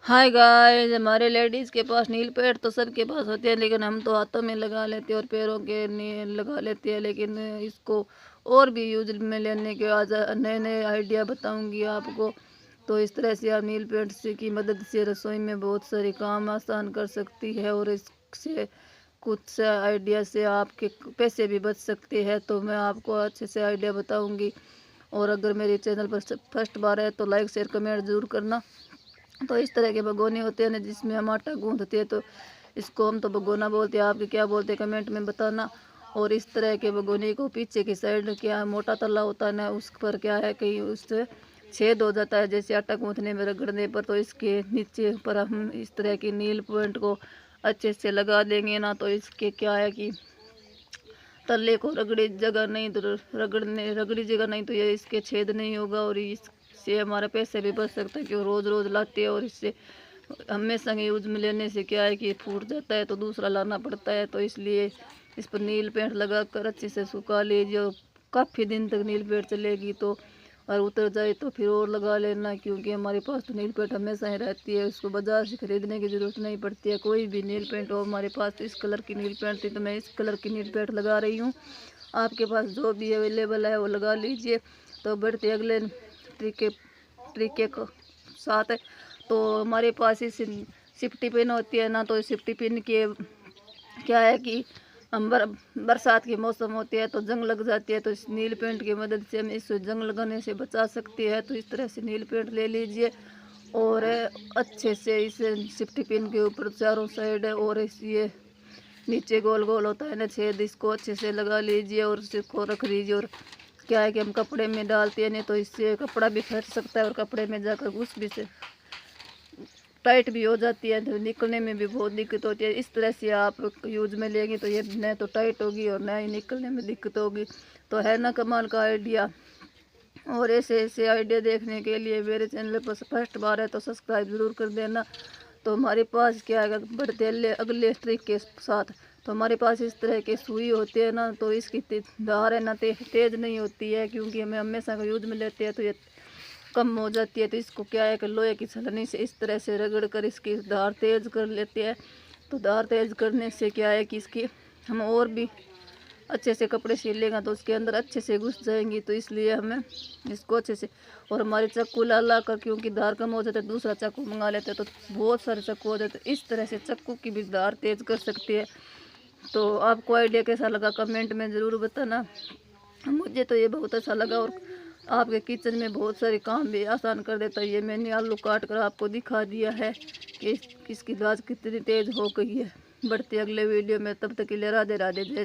Hi guys, हमारे ladies के पास नील paint तो सबके पास होते हैं, लेकिन हम तो हाथों में लगा लेते हैं और पैरों के लगा लेते हैं। लेकिन इसको और भी यूज में लेने के आज नए नए आइडिया बताऊंगी आपको। तो इस तरह से आप नील पेंट से की मदद से रसोई में बहुत सारे काम आसान कर सकती है और इससे कुछ आइडिया से आपके पैसे भी बच सकते हैं। तो मैं आपको अच्छे से आइडिया बताऊँगी। और अगर मेरे चैनल पर फर्स्ट बार है तो लाइक शेयर कमेंट ज़रूर करना। तो इस तरह के भगोने होते हैं ना, जिसमें हम आटा गूंथते हैं, तो इसको हम तो भगोना बोलते हैं। आपके क्या बोलते हैं कमेंट में बताना। और इस तरह के भगोने को पीछे की साइड क्या मोटा तला होता है ना, उस पर क्या है कि उससे छेद हो जाता है, जैसे आटा गूंथने में रगड़ने पर। तो इसके नीचे पर हम इस तरह की नील पॉइंट को अच्छे से लगा देंगे ना, तो इसके क्या है कि तले को रगड़ी जगह नहीं तो ये इसके छेद नहीं होगा। और इससे हमारे पैसे भी बच सकते हैं, क्यों रोज़ रोज़ लाते हैं। और इससे हमेशा यूज में लेने से क्या है कि फूट जाता है तो दूसरा लाना पड़ता है। तो इसलिए इस पर नील पेंट लगा कर अच्छे से सुखा लीजिए और काफ़ी दिन तक नील पेंट चलेगी। तो और उतर जाए तो फिर और लगा लेना, क्योंकि हमारे पास तो नील पेंट हमेशा ही रहती है, उसको बाज़ार से ख़रीदने की ज़रूरत नहीं पड़ती है। कोई भी नील पेंट हो, हमारे पास तो इस कलर की नील पेंट थी तो मैं इस कलर की नील पेंट लगा रही हूँ। आपके पास जो भी अवेलेबल है वो लगा लीजिए। तो बढ़ते अगले ट्रिक के साथ है। तो हमारे पास इस सिफ्टी पिन होती है ना, तो सिफ्टी पिन के क्या है कि हम बरसात के मौसम होते हैं तो जंग लग जाती है, तो इस नील पेंट की मदद से हम इस जंग लगने से बचा सकते हैं। तो इस तरह से नील पेंट ले लीजिए और अच्छे से इसे सिफ्टी पिन के ऊपर चारों साइड है और इस ये नीचे गोल गोल होता है ना छेद, इसको अच्छे से लगा लीजिए और इसको रख लीजिए। और क्या है कि हम कपड़े में डालते हैं नहीं तो इससे कपड़ा भी फट सकता है और कपड़े में जाकर घुस भी से टाइट भी हो जाती है, तो निकलने में भी बहुत दिक्कत होती है। इस तरह से आप यूज में लेंगे तो ये न तो टाइट होगी और न ही निकलने में दिक्कत होगी। तो है ना कमाल का आइडिया। और ऐसे ऐसे आइडिया देखने के लिए मेरे चैनल पर फर्स्ट बार है तो सब्सक्राइब ज़रूर कर देना। तो हमारे पास क्या है, बढ़ते अगले ट्रिक के साथ। तो हमारे पास इस तरह के सुई होते हैं ना, तो इसकी धार है ना तेज़ नहीं होती है, क्योंकि हमें हमेशा का यूज में लेते हैं तो ये कम हो जाती है। तो इसको क्या है कि लोहे की छलनी से इस तरह से रगड़ कर इसकी धार तेज़ कर लेते हैं। तो धार तेज़ करने से क्या है कि इसकी हम और भी अच्छे से कपड़े सिल लेगा तो उसके अंदर अच्छे से घुस जाएंगी। तो इसलिए हमें इसको अच्छे से और हमारे चाकू ला कर, क्योंकि धार कम हो जाता है, दूसरा चाकू मंगा लेते हैं तो बहुत सारे चाकू हो जाते हैं। इस तरह से चाकू की भी धार तेज़ कर सकती है। तो आपको आइडिया कैसा लगा कमेंट में ज़रूर बताना। मुझे तो ये बहुत अच्छा लगा और आपके किचन में बहुत सारे काम भी आसान कर देता है। ये मैंने आलू काट कर आपको दिखा दिया है कि इसकी दाज कितनी तेज़ हो गई है। बढ़ते अगले वीडियो में, तब तक के लिए राधे राधे, जय श्री।